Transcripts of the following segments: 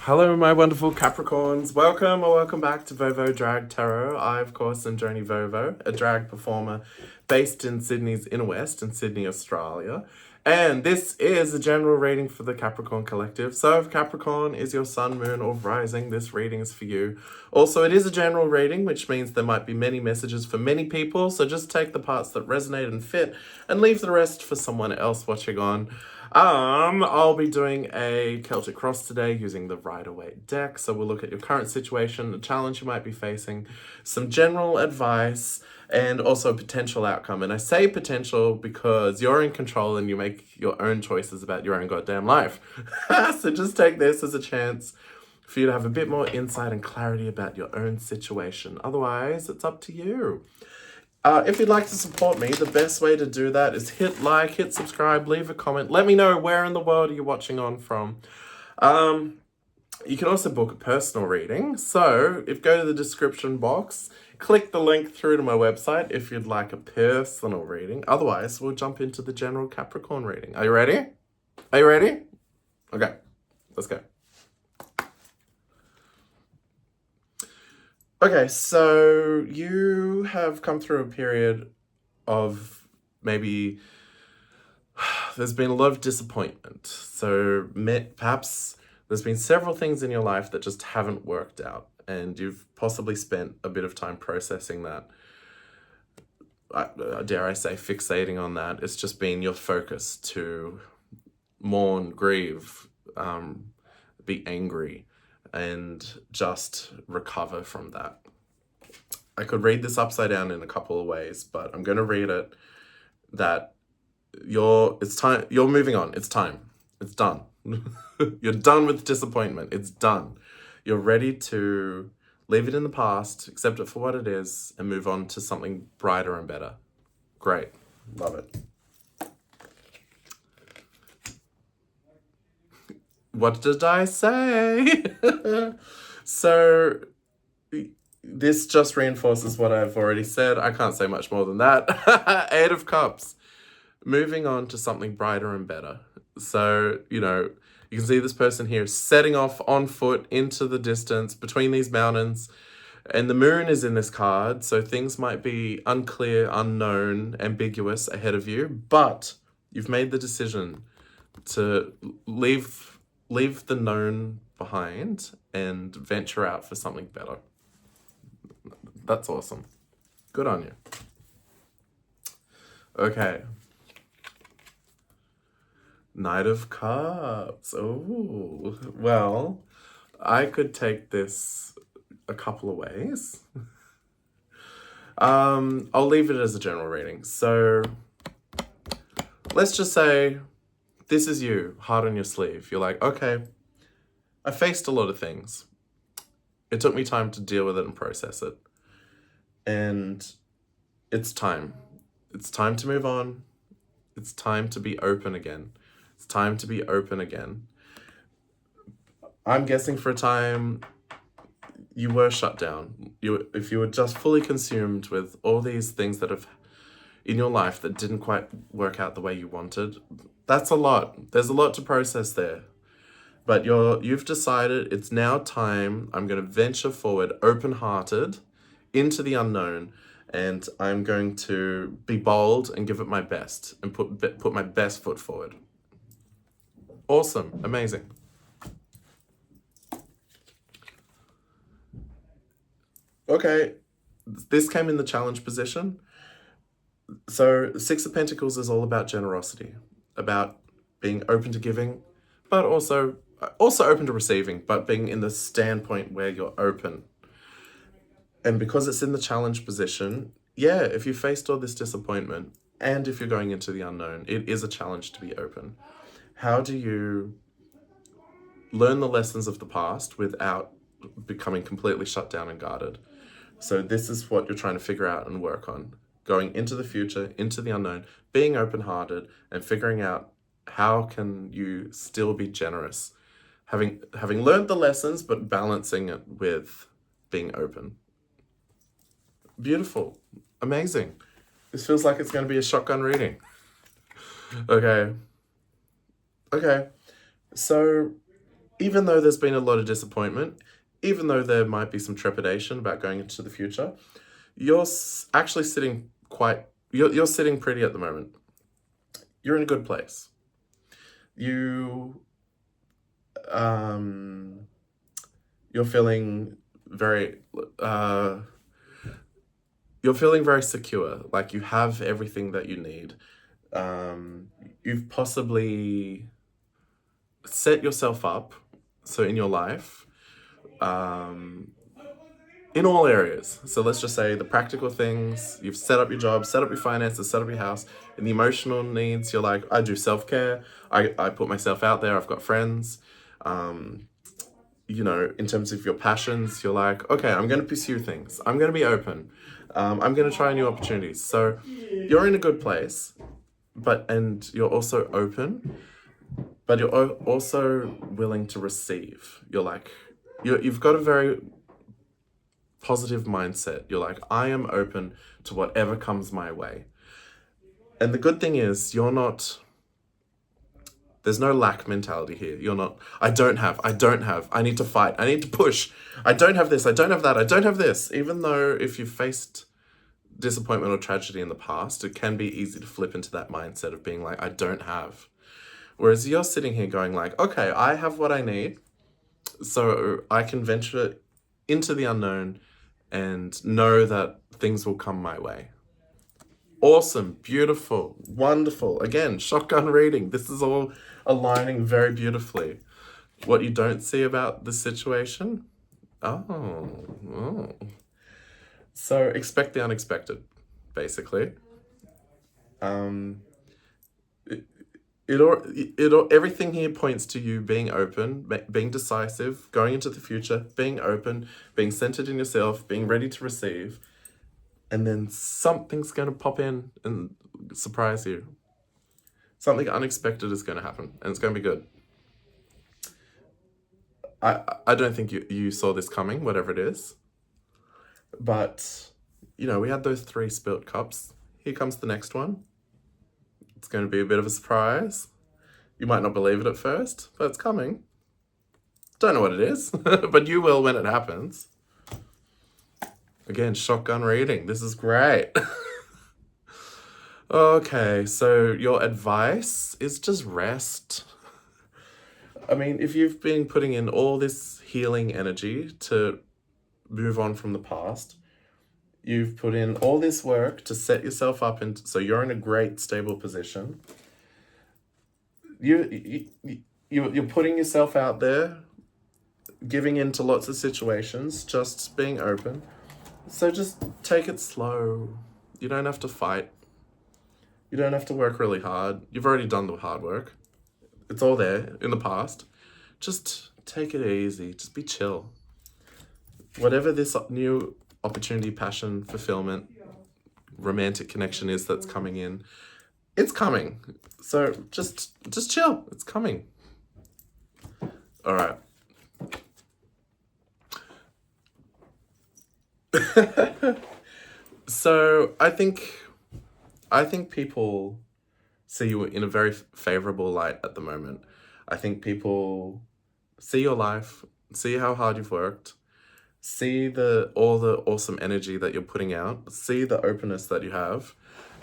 Hello, my wonderful Capricorns. Welcome or welcome back to Vovo Drag Tarot. I, of course, am Joni Vovo, a drag performer based in Sydney's Inner West in Sydney, Australia. And this is a general reading for the Capricorn Collective. So if Capricorn is your sun, moon, or rising, this reading is for you. Also, it is a general reading, which means there might be many messages for many people. So just take the parts that resonate and fit and leave the rest for someone else watching on. I'll be doing a Celtic Cross today using the Rider-Waite deck. So we'll look at your current situation, the challenge you might be facing, some general advice, and also a potential outcome. And I say potential because you're in control and you make your own choices about your own goddamn life. So just take this as a chance for you to have a bit more insight and clarity about your own situation. Otherwise, it's up to you. If you'd like to support me, the best way to do that is hit like, hit subscribe, leave a comment. Let me know where in the world you're watching on from. You can also book a personal reading. So go to the description box, click the link through to my website if you'd like a personal reading. Otherwise, we'll jump into the general Capricorn reading. Are you ready? Are you ready? Okay, let's go. Okay, so you have come through a period of maybe there's been a lot of disappointment. So perhaps there's been several things in your life that just haven't worked out, and you've possibly spent a bit of time processing that. Dare I say, fixating on that. It's just been your focus to mourn, grieve, be angry, and just recover from that. I could read this upside down in a couple of ways, but I'm going to read it that you're moving on. It's time. It's done. You're done with disappointment. It's done. You're ready to leave it in the past, accept it for what it is, and move on to something brighter and better. Great. Love it. What did I say? So this just reinforces what I've already said. I can't say much more than that. Eight of Cups. Moving on to something brighter and better. So, you can see this person here setting off on foot into the distance between these mountains. And the moon is in this card, so things might be unclear, unknown, ambiguous ahead of you. But you've made the decision to leave the known behind and venture out for something better. That's awesome. Good on you. Okay. Knight of Cups. Oh, well, I could take this a couple of ways. I'll leave it as a general reading. So let's just say this is you, heart on your sleeve. You're like, okay, I faced a lot of things. It took me time to deal with it and process it. And it's time. It's time to move on. It's time to be open again. It's time to be open again. I'm guessing for a time you were shut down. If you were just fully consumed with all these things that have in your life that didn't quite work out the way you wanted, that's a lot. There's a lot to process there. But you've decided it's now time. I'm going to venture forward, open-hearted, into the unknown, and I'm going to be bold and give it my best and put my best foot forward. Awesome. Amazing. Okay, this came in the challenge position. So Six of Pentacles is all about generosity, about being open to giving, but also open to receiving, but being in the standpoint where you're open. And because it's in the challenge position, if you faced all this disappointment and if you're going into the unknown, it is a challenge to be open. How do you learn the lessons of the past without becoming completely shut down and guarded? So this is what you're trying to figure out and work on. Going into the future, into the unknown, being open-hearted and figuring out how can you still be generous. Having learned the lessons, but balancing it with being open. Beautiful. Amazing. This feels like it's going to be a shotgun reading. Okay. So even though there's been a lot of disappointment, even though there might be some trepidation about going into the future, you're actually sitting you're sitting pretty at the moment. You're in a good place. You're feeling very, you're feeling very secure, like you have everything that you need. You've possibly set yourself up, so in your life, in all areas. So let's just say the practical things, you've set up your job, set up your finances, set up your house. In the emotional needs, you're like, I do self-care, I put myself out there, I've got friends. You know, in terms of your passions, you're like, okay, I'm going to pursue things. I'm going to be open. I'm going to try new opportunities. So you're in a good place, and you're also open, but you're also willing to receive. You're like, you've got a very positive mindset. You're like, I am open to whatever comes my way. And the good thing is, there's no lack mentality here. You're not, I don't have, I need to fight, I need to push. I don't have this, I don't have that, I don't have this. Even though if you've faced disappointment or tragedy in the past, it can be easy to flip into that mindset of being like, I don't have. Whereas you're sitting here going like, okay, I have what I need, so I can venture into the unknown and know that things will come my way. Awesome, beautiful, wonderful. Again, shotgun reading. This is all aligning very beautifully. What you don't see about the situation? Oh. So expect the unexpected, basically. Everything here points to you being open, being decisive, going into the future, being open, being centered in yourself, being ready to receive. And then something's going to pop in and surprise you. Something unexpected is going to happen, and it's going to be good. I don't think you saw this coming, whatever it is. But, you know, we had those 3 spilt cups. Here comes the next one. It's going to be a bit of a surprise. You might not believe it at first, but it's coming. Don't know what it is, but you will when it happens. Again, shotgun reading. This is great. Okay, so your advice is just rest. I mean, if you've been putting in all this healing energy to move on from the past, you've put in all this work to set yourself up, and so you're in a great stable position. You're putting yourself out there, giving into lots of situations, just being open. So just take it slow. You don't have to fight. You don't have to work really hard. You've already done the hard work. It's all there in the past. Just take it easy. Just be chill. Whatever this new opportunity, passion, fulfillment, romantic connection is that's coming in, it's coming. So just chill. It's coming. All right. So I think people see you in a very favorable light at the moment. I think people see your life, see how hard you've worked, see all the awesome energy that you're putting out, see the openness that you have,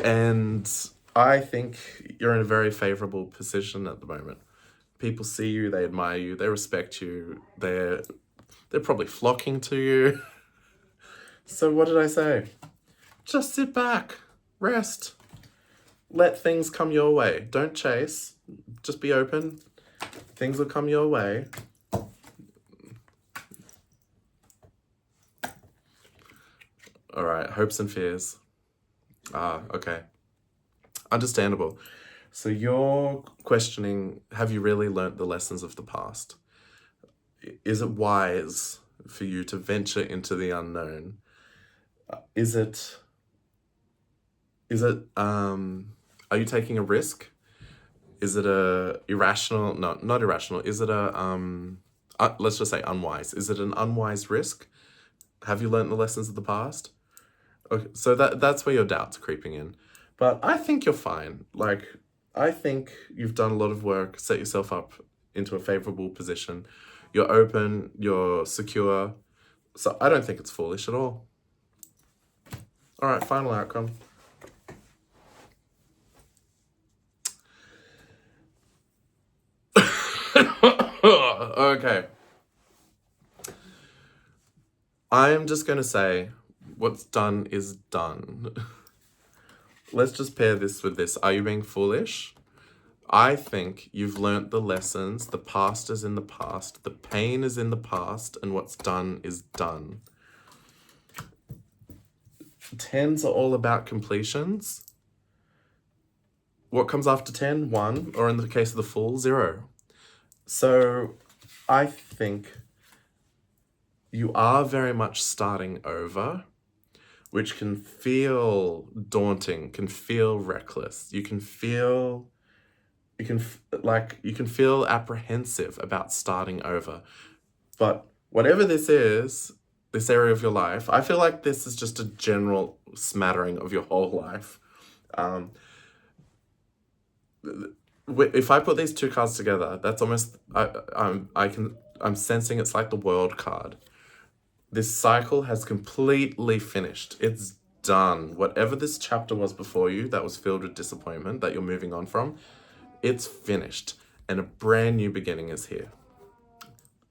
and I think you're in a very favorable position at the moment. People see you, they admire you, they respect you, they're probably flocking to you. So what did I say? Just sit back, rest, let things come your way. Don't chase, just be open. Things will come your way. All right, hopes and fears. Okay. Understandable. So you're questioning, have you really learnt the lessons of the past? Is it wise for you to venture into the unknown? Are you taking a risk? Is it irrational? No, not irrational. Is it let's just say unwise. Is it an unwise risk? Have you learned the lessons of the past? Okay, so that's where your doubt's creeping in. But I think you're fine. I think you've done a lot of work, set yourself up into a favorable position. You're open, you're secure. So I don't think it's foolish at all. All right, final outcome. Okay. I am just going to say what's done is done. Let's just pair this with this. Are you being foolish? I think you've learnt the lessons. The past is in the past. The pain is in the past. And what's done is done. Tens are all about completions. What comes after 10? 1. Or in the case of the Fool, 0. So I think you are very much starting over, which can feel daunting, can feel reckless. You can feel apprehensive about starting over. But whatever this is, this area of your life, I feel like this is just a general smattering of your whole life. If I put these two cards together, that's almost, I'm sensing it's like the World card. This cycle has completely finished. It's done. Whatever this chapter was before you that was filled with disappointment that you're moving on from, it's finished. And a brand new beginning is here.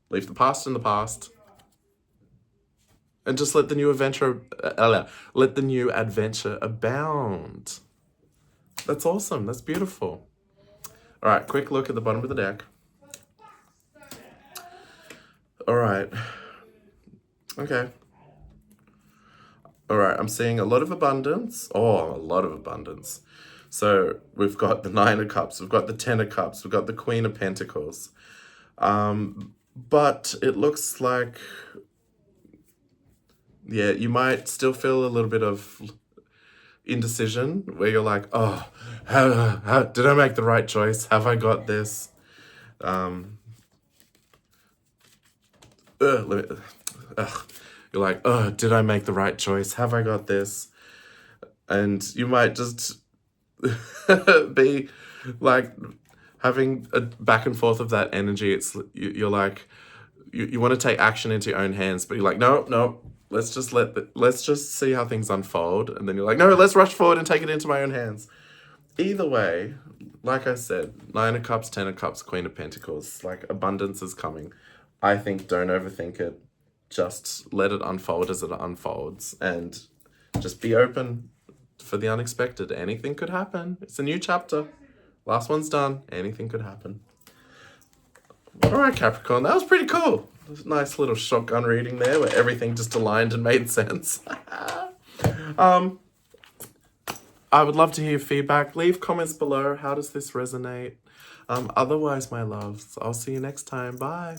Leave the past in the past. And just let the new adventure abound. That's awesome. That's beautiful. All right, quick look at the bottom of the deck. All right. Okay. All right, I'm seeing a lot of abundance. Oh, a lot of abundance. So we've got the 9 of Cups, we've got the 10 of Cups, we've got the Queen of Pentacles. But it looks like, yeah, you might still feel a little bit of indecision where you're like, oh, how did I make the right choice? Have I got this? You're like, oh, did I make the right choice? Have I got this? And you might just be like having a back and forth of that energy. You're like, you want to take action into your own hands, but you're like, no, let's just see how things unfold. And then you're like, no, let's rush forward and take it into my own hands. Either way, like I said, 9 of Cups, 10 of Cups, Queen of Pentacles, like abundance is coming. I think don't overthink it. Just let it unfold as it unfolds and just be open for the unexpected. Anything could happen. It's a new chapter. Last one's done. Anything could happen. All right, Capricorn, that was pretty cool. Nice little shotgun reading there where everything just aligned and made sense. I would love to hear your feedback. Leave comments below. How does this resonate? Otherwise, my loves, I'll see you next time. Bye.